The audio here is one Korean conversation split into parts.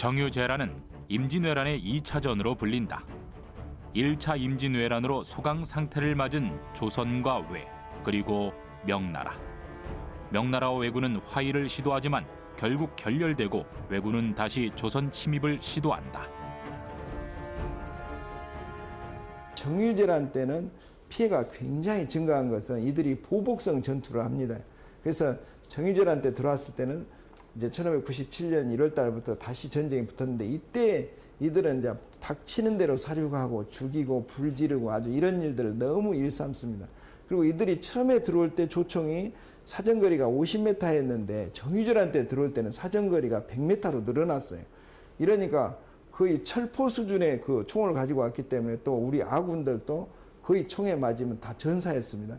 정유재란은 임진왜란의 2차전으로 불린다. 1차 임진왜란으로 소강 상태를 맞은 조선과 외, 그리고 명나라. 명나라와 왜군은 화의를 시도하지만 결국 결렬되고 왜군은 다시 조선 침입을 시도한다. 정유재란 때는 피해가 굉장히 증가한 것은 이들이 보복성 전투를 합니다. 그래서 정유재란 때 들어왔을 때는 이제 1597년 1월 달부터 다시 전쟁이 붙었는데, 이때 이들은 이제 닥치는 대로 사륙하고 죽이고 불지르고 아주 이런 일들을 너무 일삼습니다. 그리고 이들이 처음에 들어올 때 조총이 사정거리가 50m였는데 정유재란 때 들어올 때는 사정거리가 100m로 늘어났어요. 이러니까 거의 철포 수준의 그 총을 가지고 왔기 때문에 또 우리 아군들도 거의 총에 맞으면 다 전사했습니다.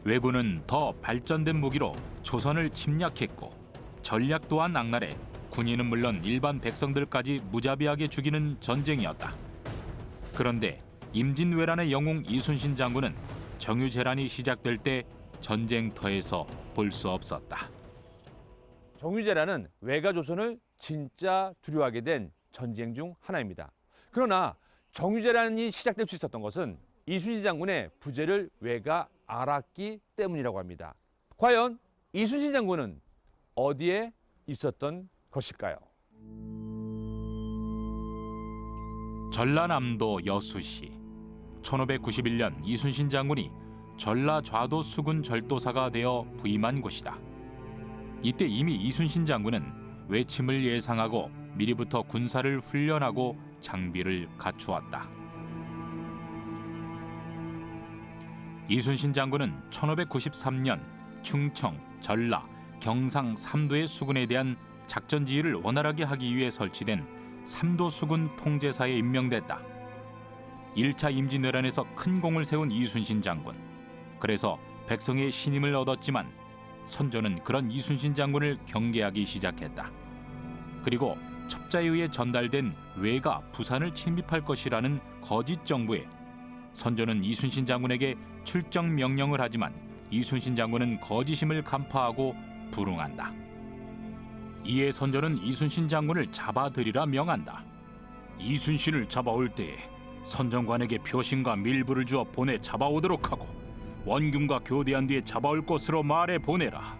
왜군은 더 발전된 무기로 조선을 침략했고 전략 또한 악랄해 군인은 물론 일반 백성들까지 무자비하게 죽이는 전쟁이었다. 그런데 임진왜란의 영웅 이순신 장군은 정유재란이 시작될 때 전쟁터에서 볼 수 없었다. 정유재란은 외가 조선을 진짜 두려워하게 된 전쟁 중 하나입니다. 그러나 정유재란이 시작될 수 있었던 것은 이순신 장군의 부재를 외가 알았기 때문이라고 합니다. 과연 이순신 장군은 어디에 있었던 것일까요? 전라남도 여수시. 1591년 이순신 장군이 전라 좌도 수군 절도사가 되어 부임한 곳이다. 이때 이미 이순신 장군은 외침을 예상하고 미리부터 군사를 훈련하고 장비를 갖추었다. 이순신 장군은 1593년 충청, 전라, 경상 3도의 수군에 대한 작전 지휘를 원활하게 하기 위해 설치된 3도 수군 통제사에 임명됐다. 1차 임진왜란에서 큰 공을 세운 이순신 장군. 그래서 백성의 신임을 얻었지만 선조는 그런 이순신 장군을 경계하기 시작했다. 그리고 첩자에 의해 전달된 왜가 부산을 침입할 것이라는 거짓 정보에 선조는 이순신 장군에게 출정 명령을 하지만 이순신 장군은 거짓임을 간파하고 불응한다. 이에 선조는 이순신 장군을 잡아들이라 명한다. 이순신을 잡아올 때에 선정관에게 표신과 밀부를 주어 보내 잡아오도록 하고 원균과 교대한 뒤에 잡아올 것으로 말해 보내라.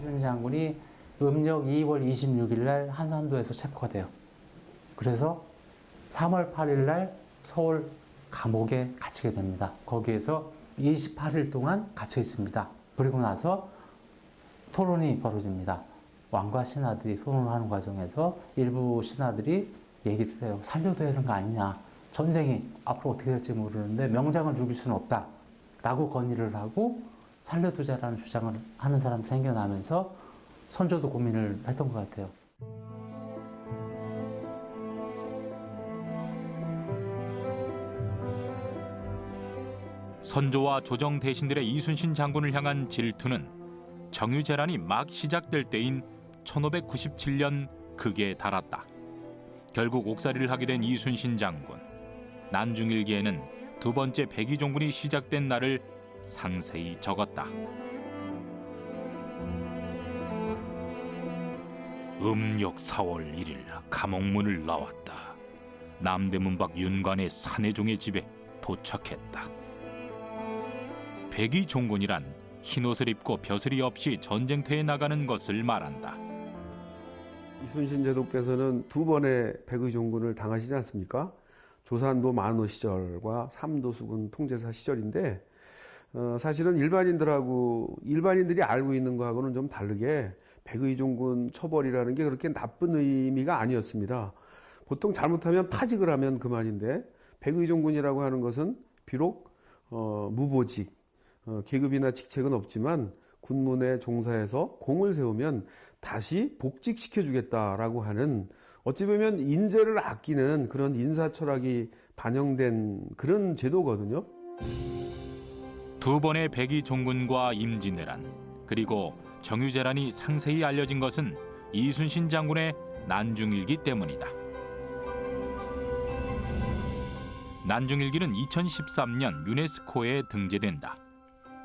이순신 장군이 음력 2월 26일 날 한산도에서 체포가 돼요. 그래서 3월 8일 날 서울 감옥에 갇히게 됩니다. 거기에서 28일 동안 갇혀 있습니다. 그리고 나서 토론이 벌어집니다. 왕과 신하들이 토론하는 과정에서 일부 신하들이 얘기를 해요. 살려도 되는 거 아니냐. 전쟁이 앞으로 어떻게 될지 모르는데 명장을 죽일 수는 없다. 라고 건의를 하고 살려두자라는 주장을 하는 사람이 생겨나면서 선조도 고민을 했던 것 같아요. 선조와 조정 대신들의 이순신 장군을 향한 질투는 정유재란이 막 시작될 때인 1597년 극에 달았다. 결국 옥살이를 하게 된 이순신 장군. 난중일기에는 두 번째 백의종군이 시작된 날을 상세히 적었다. 음력 4월 1일 감옥문을 나왔다. 남대문 밖 윤관의 사내종의 집에 도착했다. 백의종군이란 흰옷을 입고 벼슬이 없이 전쟁터에 나가는 것을 말한다. 이순신 제도께서는 두 번의 백의종군을 당하시지 않습니까? 조산도 만호 시절과 삼도수군 통제사 시절인데 사실은 일반인들이 알고 있는 거하고는 좀 다르게 백의종군 처벌이라는 게 그렇게 나쁜 의미가 아니었습니다. 보통 잘못하면 파직을 하면 그만인데 백의종군이라고 하는 것은 비록 무보직, 계급이나 직책은 없지만 군문에 종사해서 공을 세우면 다시 복직시켜주겠다라고 하는 어찌 보면 인재를 아끼는 그런 인사 철학이 반영된 그런 제도거든요. 두 번의 백의종군과 임진왜란 그리고 정유재란이 상세히 알려진 것은 이순신 장군의 난중일기 때문이다. 난중일기는 2013년 유네스코에 등재된다.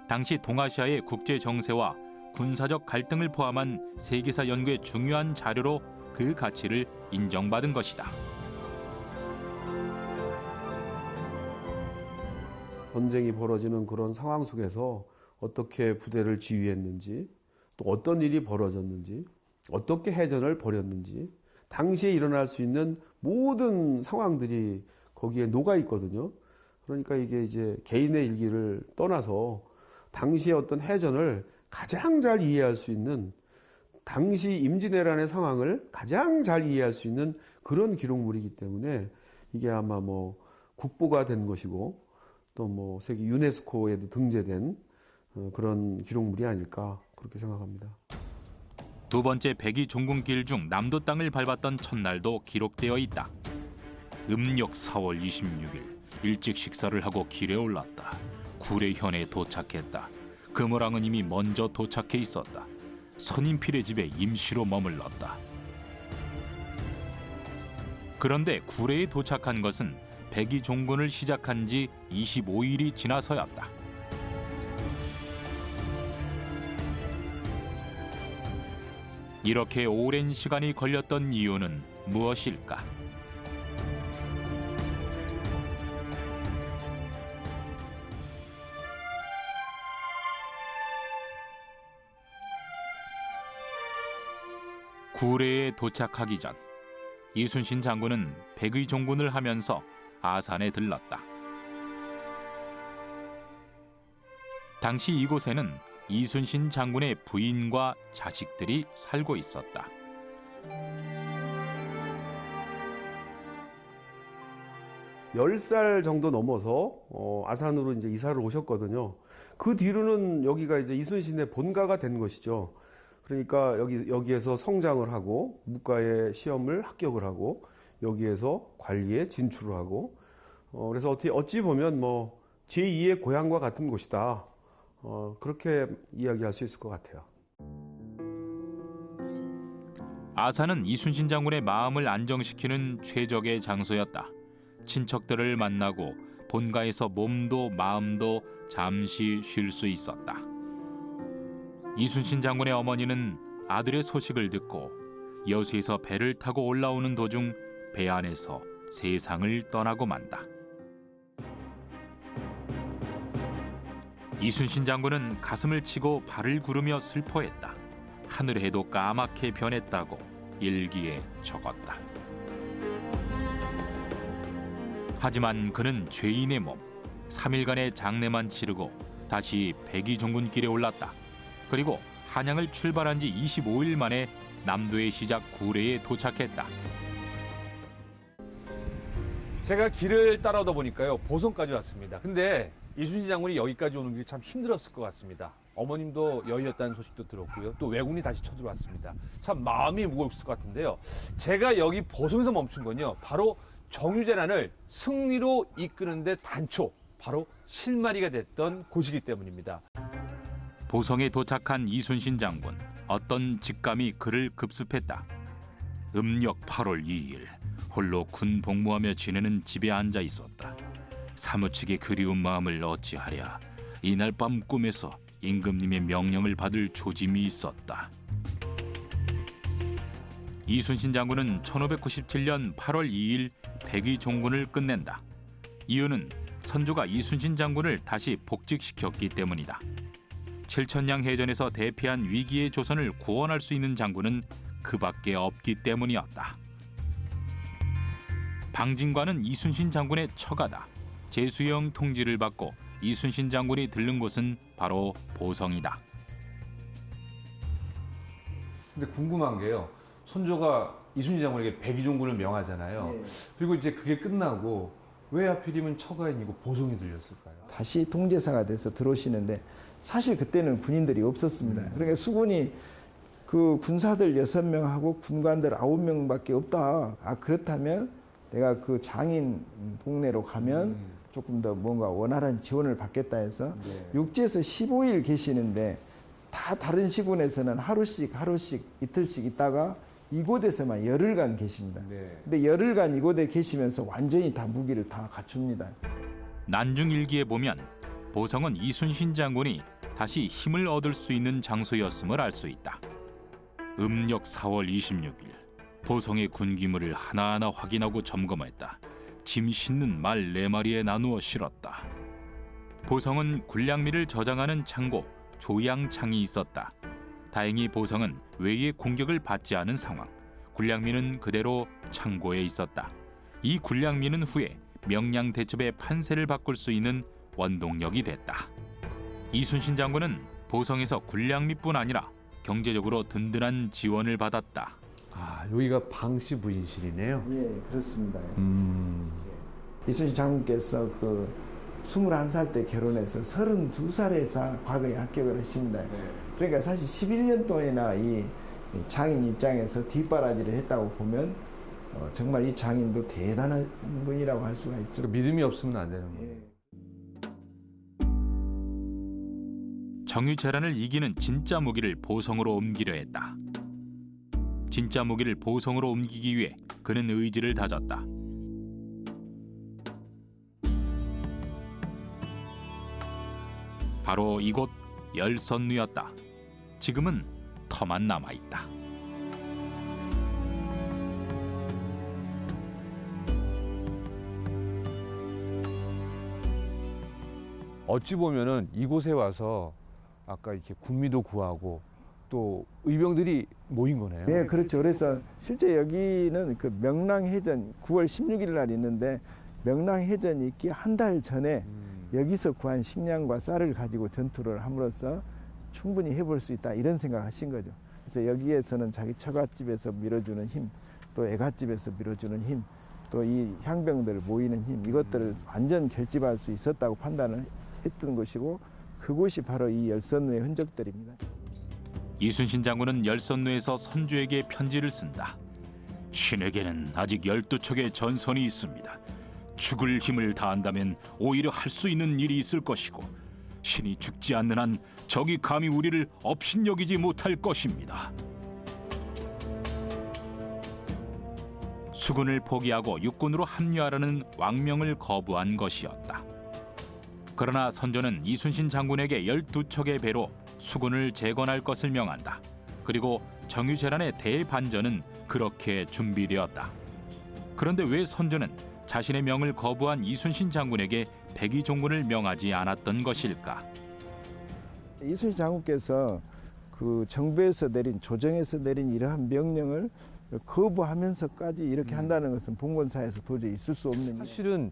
당시 동아시아의 국제 정세와 군사적 갈등을 포함한 세계사 연구의 중요한 자료로 그 가치를 인정받은 것이다. 전쟁이 벌어지는 그런 상황 속에서 어떻게 부대를 지휘했는지, 또 어떤 일이 벌어졌는지, 어떻게 해전을 벌였는지, 당시에 일어날 수 있는 모든 상황들이 거기에 녹아 있거든요. 그러니까 이게 이제 개인의 일기를 떠나서 당시의 어떤 해전을 가장 잘 이해할 수 있는, 당시 임진왜란의 상황을 가장 잘 이해할 수 있는 그런 기록물이기 때문에 이게 아마 뭐 국보가 된 것이고 또 뭐 세계 유네스코에도 등재된 그런 기록물이 아닐까 그렇게 생각합니다. 두 번째 백의 종군길 중 남도 땅을 밟았던 첫날도 기록되어 있다. 음력 4월 26일 일찍 식사를 하고 길에 올랐다. 구례현에 도착했다. 금호랑은 이미 먼저 도착해 있었다. 선임필의 집에 임시로 머물렀다. 그런데 구례에 도착한 것은 백의 종군을 시작한 지 25일이 지나서였다. 이렇게 오랜 시간이 걸렸던 이유는 무엇일까? 구례에 도착하기 전 이순신 장군은 백의 종군을 하면서 아산에 들렀다. 당시 이곳에는 이순신 장군의 부인과 자식들이 살고 있었다. 열 살 정도 넘어서 아산으로 이제 이사를 오셨거든요. 그 뒤로는 여기가 이제 이순신의 본가가 된 것이죠. 그러니까 여기에서 성장을 하고 무과의 시험을 합격을 하고 여기에서 관리에 진출을 하고 그래서 어찌 보면 뭐 제2의 고향과 같은 곳이다. 그렇게 이야기할 수 있을 것 같아요. 아산은 이순신 장군의 마음을 안정시키는 최적의 장소였다. 친척들을 만나고 본가에서 몸도 마음도 잠시 쉴 수 있었다. 이순신 장군의 어머니는 아들의 소식을 듣고 여수에서 배를 타고 올라오는 도중 배 안에서 세상을 떠나고 만다. 이순신 장군은 가슴을 치고 발을 구르며 슬퍼했다. 하늘의 해도 까맣게 변했다고 일기에 적었다. 하지만 그는 죄인의 몸, 3일간의 장례만 치르고 다시 백의 종군길에 올랐다. 그리고 한양을 출발한 지 25일 만에 남도의 시작 구례에 도착했다. 제가 길을 따라오다 보니까요, 보성까지 왔습니다. 근데 이순신 장군이 여기까지 오는 길이 참 힘들었을 것 같습니다. 어머님도 여의였다는 소식도 들었고요. 또 왜군이 다시 쳐들어왔습니다. 참 마음이 무거웠을 것 같은데요. 제가 여기 보성에서 멈춘 건요, 바로 정유재란을 승리로 이끄는데 단초, 바로 실마리가 됐던 곳이기 때문입니다. 보성에 도착한 이순신 장군, 어떤 직감이 그를 급습했다. 음력 8월 2일 홀로 군 복무하며 지내는 집에 앉아 있었다. 사무치게 그리운 마음을 어찌하랴. 이날 밤 꿈에서 임금님의 명령을 받을 조짐이 있었다. 이순신 장군은 1597년 8월 2일 백의 종군을 끝낸다. 이유는 선조가 이순신 장군을 다시 복직시켰기 때문이다. 칠천량 해전에서 대피한 위기의 조선을 구원할 수 있는 장군은 그밖에 없기 때문이었다. 방진관은 이순신 장군의 처가다. 제수영 통지를 받고 이순신 장군이 들른 곳은 바로 보성이다. 근데 궁금한 게요, 선조가 이순신 장군에게 백의 종군을 명하잖아요. 네. 그리고 이제 그게 끝나고 왜 하필이면 처가인이고 보성이 들렸을까요? 다시 통제사가 돼서 들어오시는데 사실 그때는 군인들이 없었습니다. 그러니까 수군이 그 군사들 6명하고 군관들 9명밖에 없다. 아, 그렇다면 내가 그 장인 복내로 가면 조금 더 뭔가 원활한 지원을 받겠다 해서 육지에서 15일 계시는데 다 다른 시군에서는 하루씩 이틀씩 있다가 이곳에서만 열흘간 계십니다. 근데 열흘간 이곳에 계시면서 완전히 다 무기를 다 갖춥니다. 난중일기에 보면 보성은 이순신 장군이 다시 힘을 얻을 수 있는 장소였음을 알 수 있다. 음력 4월 26일 보성의 군기물을 하나하나 확인하고 점검했다. 짐 싣는 말 4마리에 나누어 실었다. 보성은 군량미를 저장하는 창고 조양창이 있었다. 다행히 보성은 외의 공격을 받지 않은 상황. 군량미는 그대로 창고에 있었다. 이 군량미는 후에 명량 대첩의 판세를 바꿀 수 있는 원동력이 됐다. 이순신 장군은 보성에서 군량미뿐 아니라 경제적으로 든든한 지원을 받았다. 아, 여기가 방씨 부인실이네요. 예, 그렇습니다. 이순신 장군께서 그 21살 때 결혼해서 32살에서 과거에 합격을 하십니다. 그러니까 사실 11년 동안이나 이 장인 입장에서 뒷바라지를 했다고 보면 정말 이 장인도 대단한 분이라고 할 수가 있죠. 그러니까 믿음이 없으면 안 되는 거예요. 예. 정유재란을 이기는 진짜 무기를 보성으로 옮기려 했다. 진짜 무기를 보성으로 옮기기 위해 그는 의지를 다졌다. 바로 이곳 열선루였다. 지금은 터만 남아있다. 어찌 보면은 이곳에 와서 아까 이렇게 군미도 구하고 또 의병들이 모인 거네요. 네, 그렇죠. 그래서 실제 여기는 그 명랑해전 9월 16일 날 있는데 명랑해전이 있기 한 달 전에 여기서 구한 식량과 쌀을 가지고 전투를 함으로써 충분히 해볼 수 있다 이런 생각하신 거죠. 그래서 여기에서는 자기 처갓집에서 밀어주는 힘, 또 애갓집에서 밀어주는 힘, 또 이 향병들 모이는 힘 이것들을 완전 결집할 수 있었다고 판단을 했던 것이고 그곳이 바로 이 열선루의 흔적들입니다. 이순신 장군은 열선루에서 선조에게 편지를 쓴다. 신에게는 아직 12척의 전선이 있습니다. 죽을 힘을 다한다면 오히려 할 수 있는 일이 있을 것이고 신이 죽지 않는 한 적이 감히 우리를 업신여기지 못할 것입니다. 수군을 포기하고 육군으로 합류하라는 왕명을 거부한 것이었다. 그러나 선조는 이순신 장군에게 12척의 배로 수군을 재건할 것을 명한다. 그리고 정유재란의 대반전은 그렇게 준비되었다. 그런데 왜 선조는 자신의 명을 거부한 이순신 장군에게 백의종군을 명하지 않았던 것일까? 이순신 장군께서 그 정부에서 내린 조정에서 내린 이러한 명령을 거부하면서까지 이렇게 한다는 것은 봉건사에서 도저히 있을 수 없는 일이에요. 사실은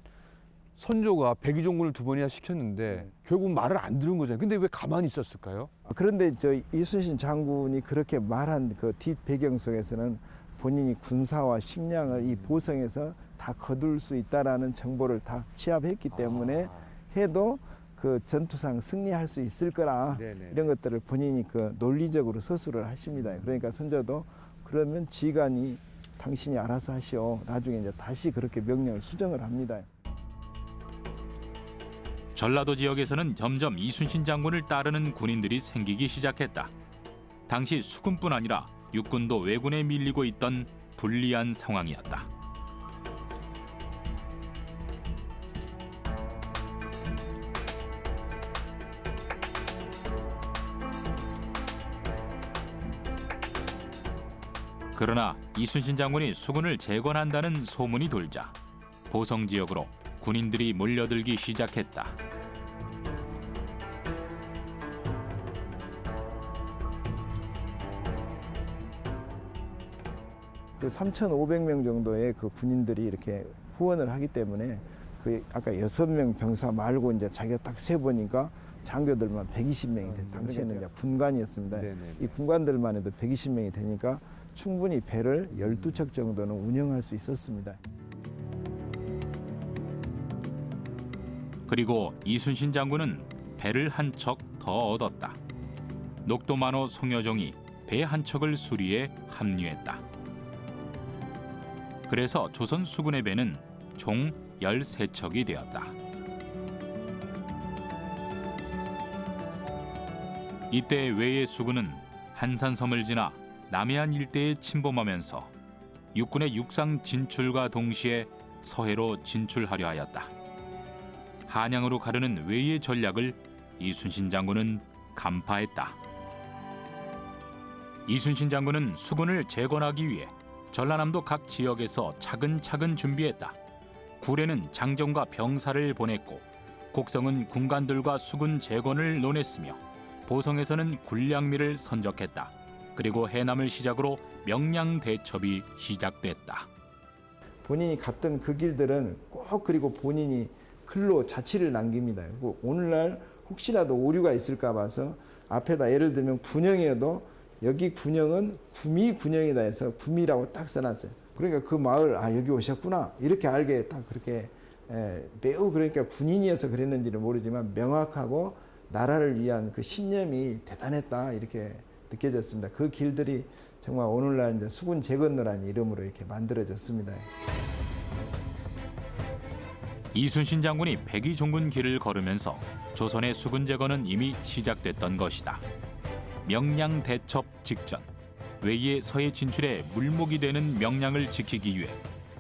선조가 백의종군을 2번이나 시켰는데 결국 말을 안 들은 거잖아요. 근데 왜 가만히 있었을까요? 그런데 저 이순신 장군이 그렇게 말한 그 뒷 배경 속에서는 본인이 군사와 식량을 이 보성에서 다 거둘 수 있다라는 정보를 다 취합했기 때문에 해도 그 전투상 승리할 수 있을 거라 네네. 이런 것들을 본인이 그 논리적으로 서술을 하십니다. 그러니까 선조도 그러면 지간이 당신이 알아서 하시오. 나중에 이제 다시 그렇게 명령을 수정을 합니다. 전라도 지역에서는 점점 이순신 장군을 따르는 군인들이 생기기 시작했다. 당시 수군뿐 아니라 육군도 왜군에 밀리고 있던 불리한 상황이었다. 그러나 이순신 장군이 수군을 재건한다는 소문이 돌자 보성 지역으로 군인들이 몰려들기 시작했다. 그 3,500명 정도의 그 군인들이 이렇게 후원을 하기 때문에 그 아까 6명 병사 말고 이제 자기가 딱 세보니까 장교들만 120명이 됐어요. 당시에는 이제 군관이었습니다. 네네. 이 군관들만 해도 120명이 되니까 충분히 배를 12척 정도는 운영할 수 있었습니다. 그리고 이순신 장군은 배를 한 척 더 얻었다. 녹도만호 송여종이 배 한 척을 수리해 합류했다. 그래서 조선 수군의 배는 총 13척이 되었다. 이때 외의 수군은 한산섬을 지나 남해안 일대에 침범하면서 육군의 육상 진출과 동시에 서해로 진출하려 하였다. 한양으로 가르는 외의 전략을 이순신 장군은 간파했다. 이순신 장군은 수군을 재건하기 위해 전라남도 각 지역에서 차근차근 준비했다. 구례는 장정과 병사를 보냈고 곡성은 군관들과 수군 재건을 논했으며 보성에서는 군량미를 선적했다. 그리고 해남을 시작으로 명량대첩이 시작됐다. 본인이 갔던 그 길들은 꼭 그리고 본인이 글로 자취를 남깁니다. 오늘날 혹시라도 오류가 있을까 봐서 앞에다 예를 들면 군영이어도 여기 군영은 구미 군영이다 해서 구미라고 딱 써놨어요. 그러니까 그 마을 여기 오셨구나 이렇게 알게 딱 그렇게 매우 그러니까 군인이어서 그랬는지는 모르지만 명확하고 나라를 위한 그 신념이 대단했다 이렇게 느껴졌습니다. 그 길들이 정말 오늘날 이제 수군 재건로라는 이름으로 이렇게 만들어졌습니다. 이순신 장군이 백이종군 길을 걸으면서 조선의 수군 재건은 이미 시작됐던 것이다. 명량대첩 직전 외의 서해 진출에 물목이 되는 명량을 지키기 위해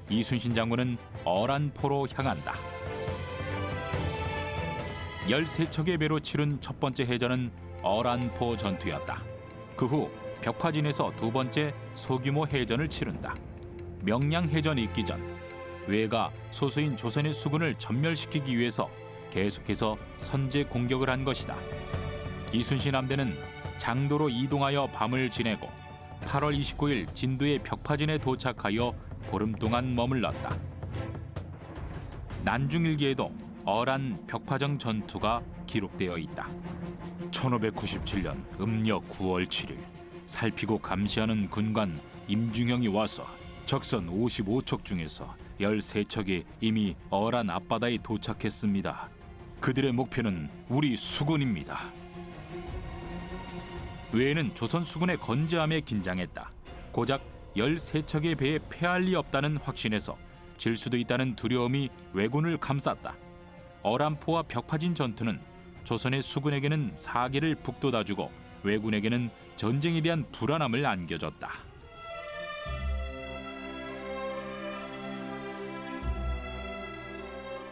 이순신 장군은 어란포로 향한다. 13척의 배로 치른 첫 번째 해전은 어란포 전투였다. 그 후 벽화진에서 두 번째 소규모 해전을 치른다. 명량해전 있기 전 외가 소수인 조선의 수군을 전멸시키기 위해서 계속해서 선제 공격을 한 것이다. 이순신 함대는 장도로 이동하여 밤을 지내고 8월 29일 진도의 벽화진에 도착하여 보름 동안 머물렀다. 난중일기에도 어란 벽화정 전투가 기록되어 있다. 1597년 음력 9월 7일 살피고 감시하는 군관 임중영이 와서 적선 55척 중에서 13척이 이미 어란 앞바다에 도착했습니다. 그들의 목표는 우리 수군입니다. 외에는 조선 수군의 건재함에 긴장했다. 고작 13척의 배에 패할 리 없다는 확신에서 질 수도 있다는 두려움이 왜군을 감쌌다. 어란포와 벽화진 전투는 조선의 수군에게는 사기를 북돋아주고 왜군에게는 전쟁에 대한 불안함을 안겨줬다.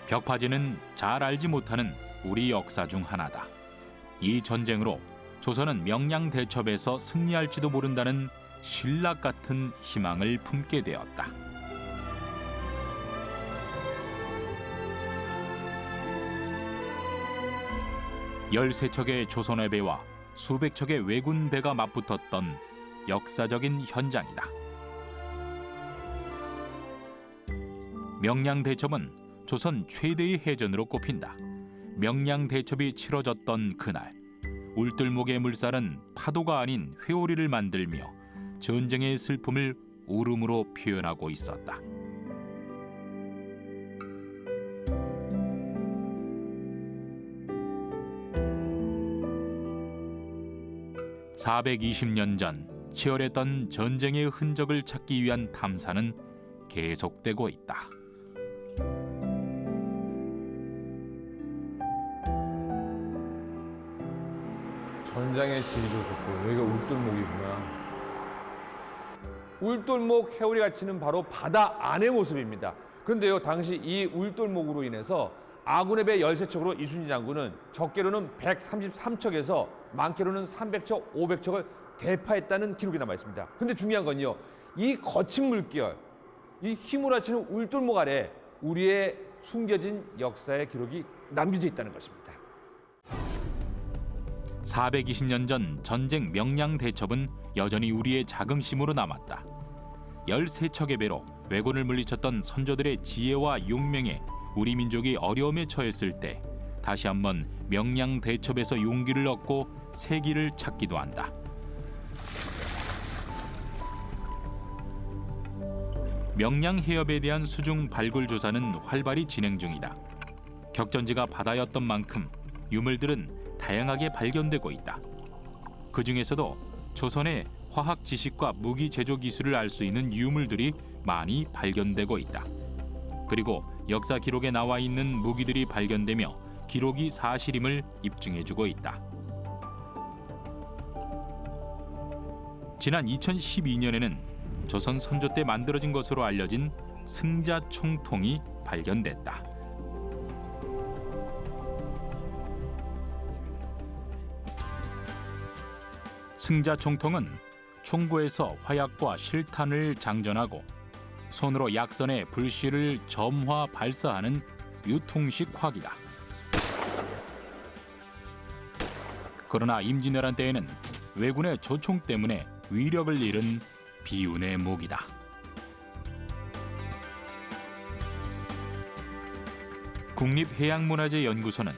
벽화진은 잘 알지 못하는 우리 역사 중 하나다. 이 전쟁으로 조선은 명량대첩에서 승리할지도 모른다는 신락 같은 희망을 품게 되었다. 열세 척의 조선의 배와 수백 척의 왜군 배가 맞붙었던 역사적인 현장이다. 명량대첩은 조선 최대의 해전으로 꼽힌다. 명량대첩이 치러졌던 그날 울들목의 물살은 파도가 아닌 회오리를 만들며 전쟁의 슬픔을 울음으로 표현하고 있었다. (420년) 전 치열했던 전쟁의 흔적을 찾기 위한 탐사는 계속되고 있다. 전장의 질이 좋고 여기가 울돌목이구나. 울돌목 회오리가 치는 바로 바다 안의 모습입니다. 그런데요, 당시 이 울돌목으로 인해서 아군의 배 13척으로 이순신 장군은 적게로는 133척에서 많게로는 300척, 500척을 대파했다는 기록이 남아 있습니다. 그런데 중요한 건요, 이 거친 물결, 이 휘몰아치는 울돌목 아래 우리의 숨겨진 역사의 기록이 남겨져 있다는 것입니다. 420년 전 전쟁 명량대첩은 여전히 우리의 자긍심으로 남았다. 13척의 배로 왜군을 물리쳤던 선조들의 지혜와 용맹에 우리 민족이 어려움에 처했을 때 다시 한번 명량대첩에서 용기를 얻고 새길을 찾기도 한다. 명량해협에 대한 수중 발굴 조사는 활발히 진행 중이다. 격전지가 바다였던 만큼 유물들은 다양하게 발견되고 있다. 그 중에서도 조선의 화학 지식과 무기 제조 기술을 알 수 있는 유물들이 많이 발견되고 있다. 그리고 역사 기록에 나와 있는 무기들이 발견되며 기록이 사실임을 입증해주고 있다. 지난 2012년에는 조선 선조 때 만들어진 것으로 알려진 승자총통이 발견됐다. 승자 총통은 총구에서 화약과 실탄을 장전하고 손으로 약선에 불씨를 점화 발사하는 유통식 화기다. 그러나 임진왜란 때에는 왜군의 조총 때문에 위력을 잃은 비운의 무기다. 국립해양문화재연구소는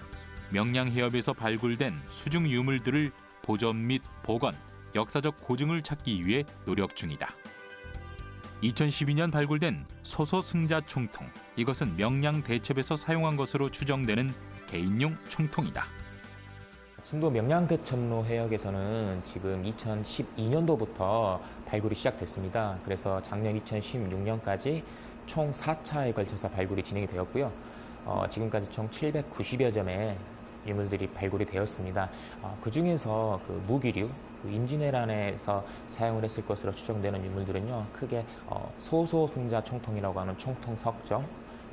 명량해협에서 발굴된 수중 유물들을 보존 및 복원, 역사적 고증을 찾기 위해 노력 중이다. 2012년 발굴된 소소승자 총통, 이것은 명량 대첩에서 사용한 것으로 추정되는 개인용 총통이다. 진도 명량대첩로 해역에서는 지금 2012년도부터 발굴이 시작됐습니다. 그래서 작년 2016년까지 총 4차에 걸쳐서 발굴이 진행이 되었고요. 지금까지 총 790여 점의 유물들이 발굴이 되었습니다. 그 중에서 그 무기류, 임진왜란에서 사용을 했을 것으로 추정되는 유물들은요, 크게 소소승자 총통이라고 하는 총통 석정,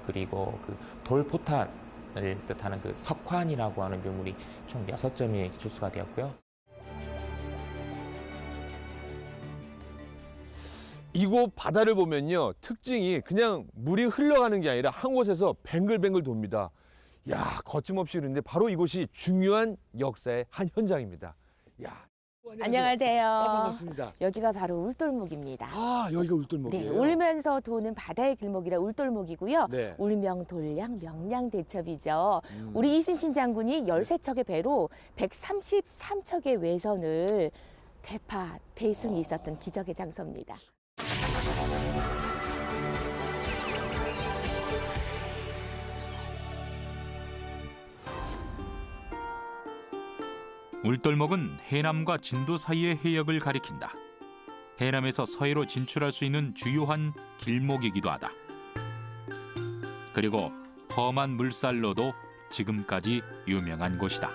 그리고 그 돌포탄을 뜻하는 그 석환이라고 하는 유물이 총 6점이 출수가 되었고요. 이곳 바다를 보면요, 특징이 그냥 물이 흘러가는 게 아니라 한 곳에서 뱅글뱅글 돕니다. 야, 거침없이 그런데 바로 이곳이 중요한 역사의 한 현장입니다. 야, 안녕하세요. 반갑습니다. 여기가 바로 울돌목입니다. 아, 여기가 네, 울돌목이에요. 울면서 도는 바다의 길목이라 울돌목이고요. 네. 울명, 돌량, 명량대첩이죠. 우리 이순신 장군이 13척의 배로 133척의 외선을 대승이 있었던 기적의 장소입니다. 울돌목은 해남과 진도 사이의 해역을 가리킨다. 해남에서 서해로 진출할 수 있는 주요한 길목이기도 하다. 그리고 험한 물살로도 지금까지 유명한 곳이다.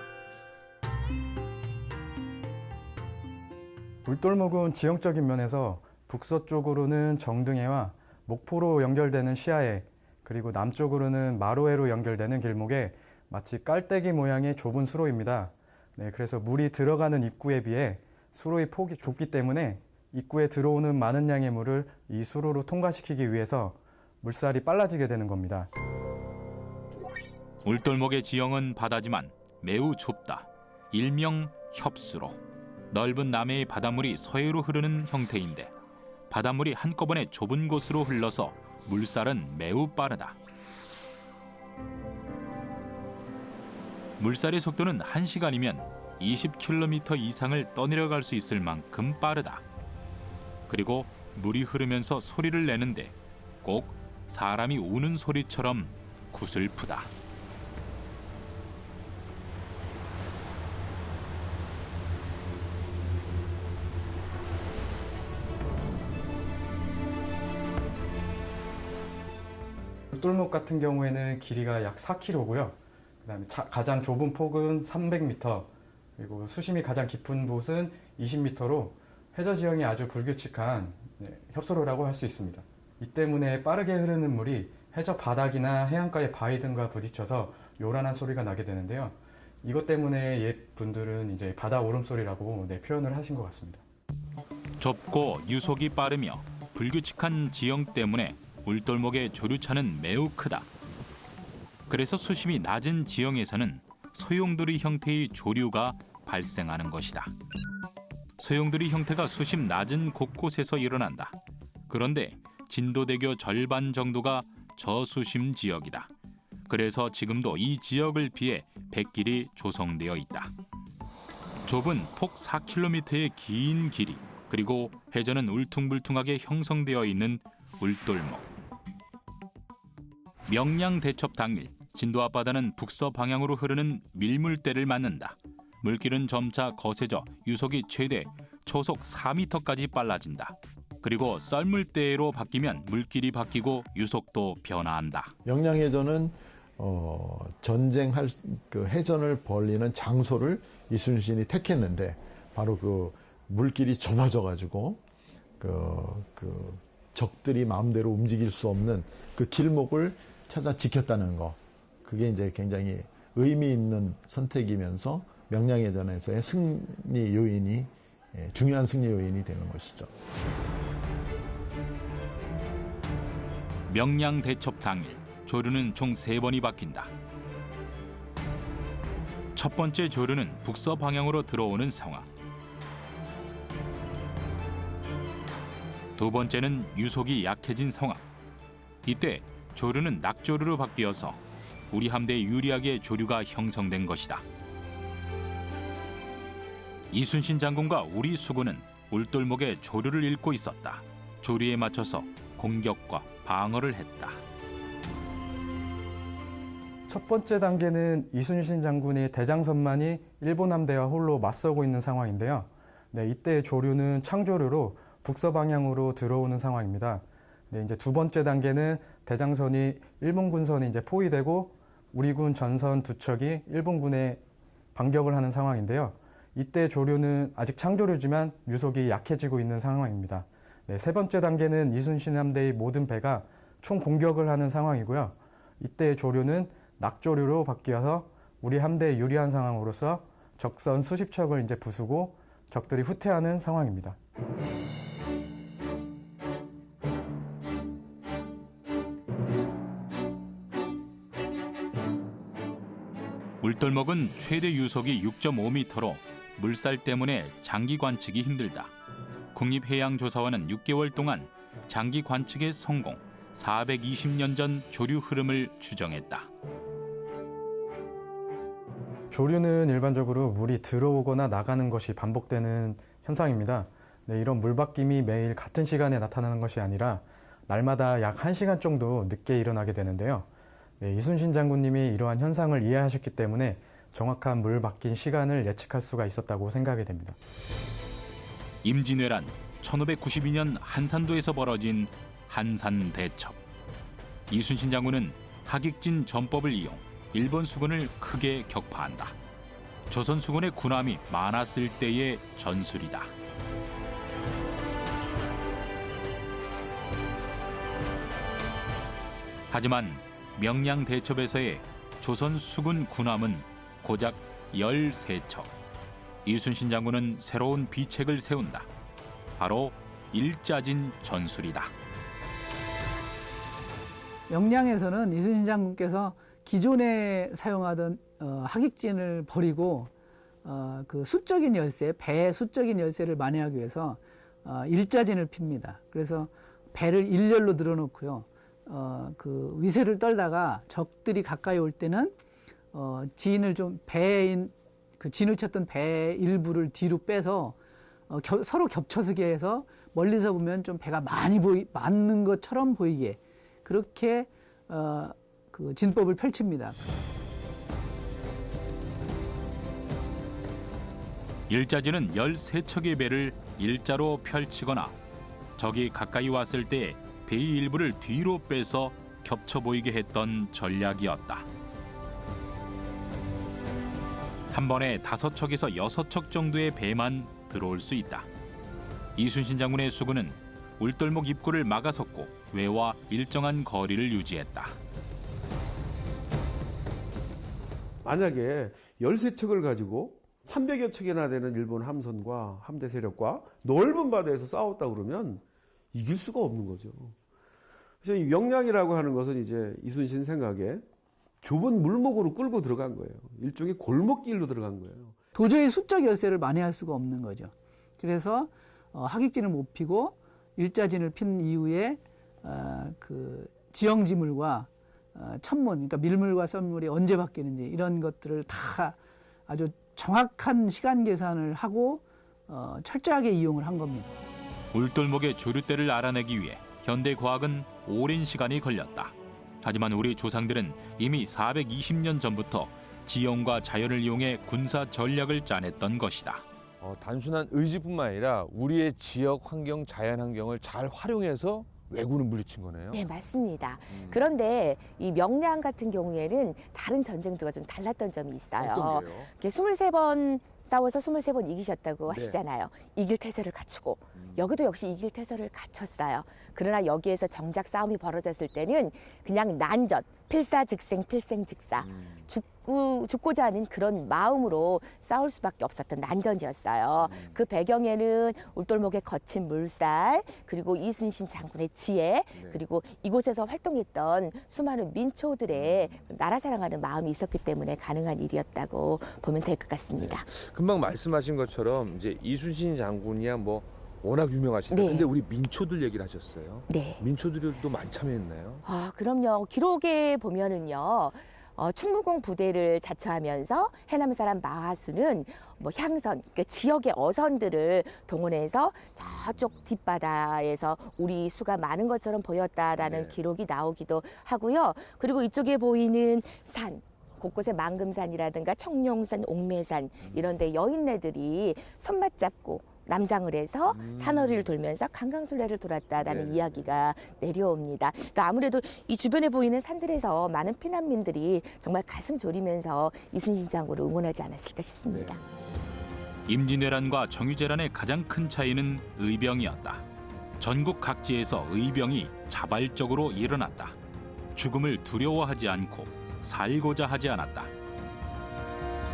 울돌목은 지형적인 면에서 북서쪽으로는 정등해와 목포로 연결되는 시야에, 그리고 남쪽으로는 마로해로 연결되는 길목에 마치 깔때기 모양의 좁은 수로입니다. 네, 그래서 물이 들어가는 입구에 비해 수로의 폭이 좁기 때문에 입구에 들어오는 많은 양의 물을 이 수로로 통과시키기 위해서 물살이 빨라지게 되는 겁니다. 울돌목의 지형은 바다지만 매우 좁다. 일명 협수로. 넓은 남해의 바닷물이 서해로 흐르는 형태인데 바닷물이 한꺼번에 좁은 곳으로 흘러서 물살은 매우 빠르다. 물살의 속도는 1시간이면 20km 이상을 떠내려갈 수 있을 만큼 빠르다. 그리고 물이 흐르면서 소리를 내는데 꼭 사람이 우는 소리처럼 구슬프다. 울돌목 같은 경우에는 길이가 약 4km고요. 그다음에 가장 좁은 폭은 300m, 그리고 수심이 가장 깊은 곳은 20m로 해저 지형이 아주 불규칙한 협수로라고 할 수 있습니다. 이 때문에 빠르게 흐르는 물이 해저 바닥이나 해안가의 바위 등과 부딪혀서 요란한 소리가 나게 되는데요. 이것 때문에 옛 분들은 이제 바다 울음소리라고 표현을 하신 것 같습니다. 좁고 유속이 빠르며 불규칙한 지형 때문에 울돌목의 조류차는 매우 크다. 그래서 수심이 낮은 지형에서는 소용돌이 형태의 조류가 발생하는 것이다. 소용돌이 형태가 수심 낮은 곳곳에서 일어난다. 그런데 진도대교 절반 정도가 저수심 지역이다. 그래서 지금도 이 지역을 피해 뱃길이 조성되어 있다. 좁은 폭 4km의 긴 길이, 그리고 해저는 울퉁불퉁하게 형성되어 있는 울돌목. 명량대첩 당일 진도 앞바다는 북서 방향으로 흐르는 밀물대를 맞는다. 물길은 점차 거세져 유속이 최대 초속 4m까지 빨라진다. 그리고 썰물대로 바뀌면 물길이 바뀌고 유속도 변화한다. 명량해전은 전쟁할 그 해전을 벌리는 장소를 이순신이 택했는데 바로 그 물길이 좁아져 가지고 그 적들이 마음대로 움직일 수 없는 그 길목을 찾아 지켰다는 거. 그게 이제 굉장히 의미 있는 선택이면서 명량해전에서의 승리 요인이 중요한 승리 요인이 되는 것이죠. 명량 대첩 당일 조류는 총 3번이 바뀐다. 첫 번째 조류는 북서 방향으로 들어오는 상황. 두 번째는 유속이 약해진 상황. 이때 조류는 낙조류로 바뀌어서 우리 함대에 유리하게 조류가 형성된 것이다. 이순신 장군과 우리 수군은 울돌목에 조류를 싣고 있었다. 조류에 맞춰서 공격과 방어를 했다. 첫 번째 단계는 이순신 장군의 대장선만이 일본 함대와 홀로 맞서고 있는 상황인데요. 네, 이때 조류는 창조류로 북서 방향으로 들어오는 상황입니다. 네, 이제 두 번째 단계는 대장선이 일본 군선에 이제 포위되고 우리 군 전선 두 척이 일본군에 반격을 하는 상황인데요. 이때 조류는 아직 창조류지만 유속이 약해지고 있는 상황입니다. 네, 세 번째 단계는 이순신 함대의 모든 배가 총 공격을 하는 상황이고요. 이때 조류는 낙조류로 바뀌어서 우리 함대에 유리한 상황으로서 적선 수십 척을 이제 부수고 적들이 후퇴하는 상황입니다. 울돌목은 최대 유속이 6.5m로 물살 때문에 장기 관측이 힘들다. 국립해양조사원은 6개월 동안 장기 관측에 성공, 420년 전 조류 흐름을 추정했다. 조류는 일반적으로 물이 들어오거나 나가는 것이 반복되는 현상입니다. 네, 이런 물바뀜이 매일 같은 시간에 나타나는 것이 아니라 날마다 약 1시간 정도 늦게 일어나게 되는데요. 네, 이순신 장군님이 이러한 현상을 이해하셨기 때문에 정확한 물 바뀐 시간을 예측할 수가 있었다고 생각이 됩니다. 임진왜란 1592년 한산도에서 벌어진 한산대첩. 이순신 장군은 하객진 전법을 이용 일본 수군을 크게 격파한다. 조선 수군의 군함이 많았을 때의 전술이다. 하지만 명량 대첩에서의 조선 수군 군함은 고작 13척. 이순신 장군은 새로운 비책을 세운다. 바로 일자진 전술이다. 명량에서는 이순신 장군께서 기존에 사용하던 하객진을 버리고 그 수적인 열세, 배의 수적인 열세를 만회하기 위해서 일자진을 핍니다. 그래서 배를 일렬로 늘어놓고요. 그 위세를 떨다가 적들이 가까이 올 때는 진을 좀 배인 그 진을 쳤던 배 일부를 뒤로 빼서 서로 겹쳐서게 해서 멀리서 보면 좀 배가 많은 것처럼 보이게 그렇게 그 진법을 펼칩니다. 일자진은 13척의 배를 일자로 펼치거나 적이 가까이 왔을 때 배의 일부를 뒤로 빼서 겹쳐 보이게 했던 전략이었다. 한 번에 5척에서 6척 정도의 배만 들어올 수 있다. 이순신 장군의 수군은 울돌목 입구를 막아섰고 외와 일정한 거리를 유지했다. 만약에 13척을 가지고 300여 척이나 되는 일본 함선과 함대 세력과 넓은 바다에서 싸웠다 그러면 이길 수가 없는 거죠. 그래서 이 명량이라고 하는 것은 이제 이순신 생각에 좁은 물목으로 끌고 들어간 거예요. 일종의 골목길로 들어간 거예요. 도저히 수적 열세를 만회할 수가 없는 거죠. 그래서 하객진을 못 피고 일자진을 핀 이후에 그 지형지물과 천문, 그러니까 밀물과 썰물이 언제 바뀌는지 이런 것들을 다 아주 정확한 시간 계산을 하고 철저하게 이용을 한 겁니다. 울돌목의 조류대를 알아내기 위해 현대 과학은 오랜 시간이 걸렸다. 하지만 우리 조상들은 이미 420년 전부터 지형과 자연을 이용해 군사 전략을 짜냈던 것이다. 단순한 의지뿐만 아니라 우리의 지역 환경, 자연 환경을 잘 활용해서 왜군을 물리친 거네요. 네, 맞습니다. 그런데 이 명량 같은 경우에는 다른 전쟁들과 좀 달랐던 점이 있어요. 어떤 게요? 이렇게 23번 싸워서 23번 이기셨다고 하시잖아요. 이길 태세를 갖추고 여기도 역시 이길 태세를 갖췄어요. 그러나 여기에서 정작 싸움이 벌어졌을 때는 그냥 난전, 필사즉생, 필생즉사, 죽고자 하는 그런 마음으로 싸울 수밖에 없었던 난전이었어요. 그 배경에는 울돌목의 거친 물살, 그리고 이순신 장군의 지혜, 그리고 이곳에서 활동했던 수많은 민초들의 나라 사랑하는 마음이 있었기 때문에 가능한 일이었다고 보면 될 것 같습니다. 금방 말씀하신 것처럼 이제 이순신 장군이야 뭐 워낙 유명하신데 네. 근데 우리 민초들 얘기를 하셨어요. 네. 민초들도 많이 참여했나요? 아, 그럼요. 기록에 보면은요. 충무공 부대를 자처하면서 해남 사람 마하수는 뭐 향선, 그러니까 지역의 어선들을 동원해서 저쪽 뒷바다에서 우리 수가 많은 것처럼 보였다라는 네. 기록이 나오기도 하고요. 그리고 이쪽에 보이는 산, 곳곳에 망금산이라든가 청룡산, 옥매산 이런 데 여인네들이 손맛 잡고 남장을 해서 산허리를 돌면서 강강술래를 돌았다라는 네. 이야기가 내려옵니다. 그러니까 아무래도 이 주변에 보이는 산들에서 많은 피난민들이 정말 가슴 졸이면서 이순신 장군을 응원하지 않았을까 싶습니다. 임진왜란과 정유재란의 가장 큰 차이는 의병이었다. 전국 각지에서 의병이 자발적으로 일어났다. 죽음을 두려워하지 않고 살고자 하지 않았다.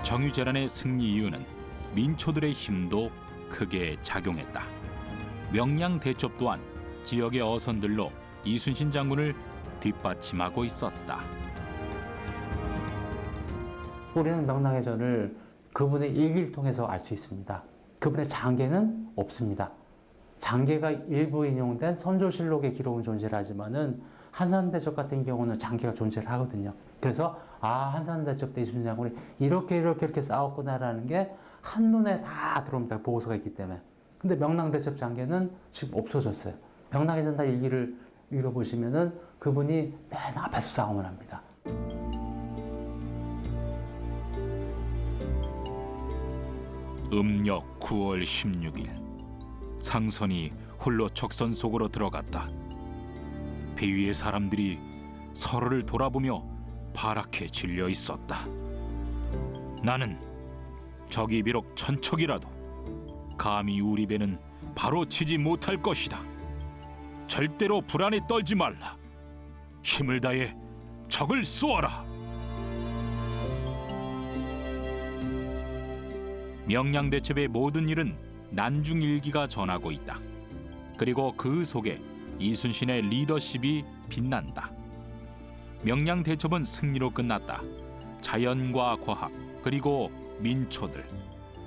정유재란의 승리 이유는 민초들의 힘도 크게 작용했다. 명량대첩 또한 지역의 어선들로 이순신 장군을 뒷받침하고 있었다. 우리는 명랑해전을 그분의 일기를 통해서 알 수 있습니다. 그분의 장계는 없습니다. 장계가 일부 인용된 선조실록의 기록은 존재를 하지만은 한산대첩 같은 경우는 장계가 존재를 하거든요. 그래서 한산대첩 때 이순신 장군이 이렇게 싸웠구나라는 게 한눈에 다 들어옵니다. 보고서가 있기 때문에. 근데 명랑대첩 장계는 지금 없어졌어요. 명랑해전다 일기를 읽어보시면은 그분이 맨 앞에서 싸움을 합니다. 음력 9월 16일 상선이 홀로 적선 속으로 들어갔다. 배 위의 사람들이 서로를 돌아보며 파랗게 질려 있었다. 나는 적이 비록 천척이라도 감히 우리 배는 바로 치지 못할 것이다. 절대로 불안에 떨지 말라. 힘을 다해 적을 쏘아라. 명량대첩의 모든 일은 난중일기가 전하고 있다. 그리고 그 속에 이순신의 리더십이 빛난다. 명량대첩은 승리로 끝났다. 자연과 과학 그리고 민초들,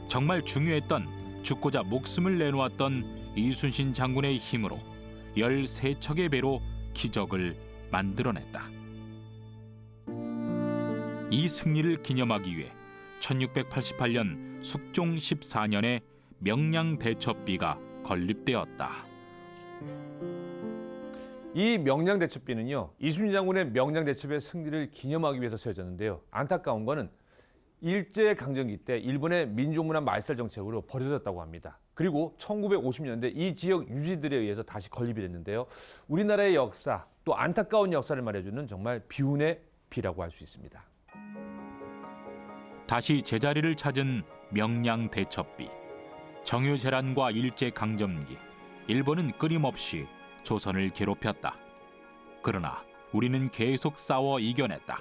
정말 중요했던 죽고자 목숨을 내놓았던 이순신 장군의 힘으로 13척의 배로 기적을 만들어냈다. 이 승리를 기념하기 위해 1688년 숙종 14년에 명량대첩비가 건립되었다. 이 명량대첩비는요, 이순신 장군의 명량대첩의 승리를 기념하기 위해서 세워졌는데요. 안타까운 거는 일제강점기 때 일본의 민족문화 말살 정책으로 버려졌다고 합니다. 그리고 1950년대 이 지역 유지들에 의해서 다시 건립이 됐는데요. 우리나라의 역사, 또 안타까운 역사를 말해주는 정말 비운의 비라고 할 수 있습니다. 다시 제자리를 찾은 명량대첩비. 정유재란과 일제강점기, 일본은 끊임없이 조선을 괴롭혔다. 그러나 우리는 계속 싸워 이겨냈다.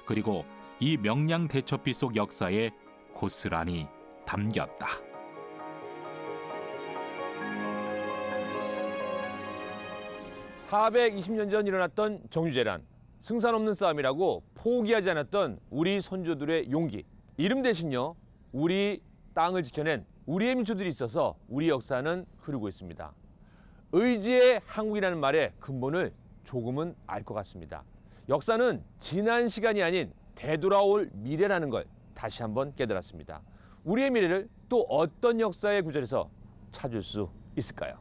그리고 이 명량대첩비 속 역사에 고스란히 담겼다. (420년) 전 일어났던 정유재란, 승산 없는 싸움이라고 포기하지 않았던 우리 선조들의 용기, 이름 대신요 우리 땅을 지켜낸 우리의 민초들이 있어서 우리 역사는 흐르고 있습니다. 의지의 한국이라는 말의 근본을 조금은 알 것 같습니다. 역사는 지난 시간이 아닌 되돌아올 미래라는 걸 다시 한번 깨달았습니다. 우리의 미래를 또 어떤 역사의 구절에서 찾을 수 있을까요?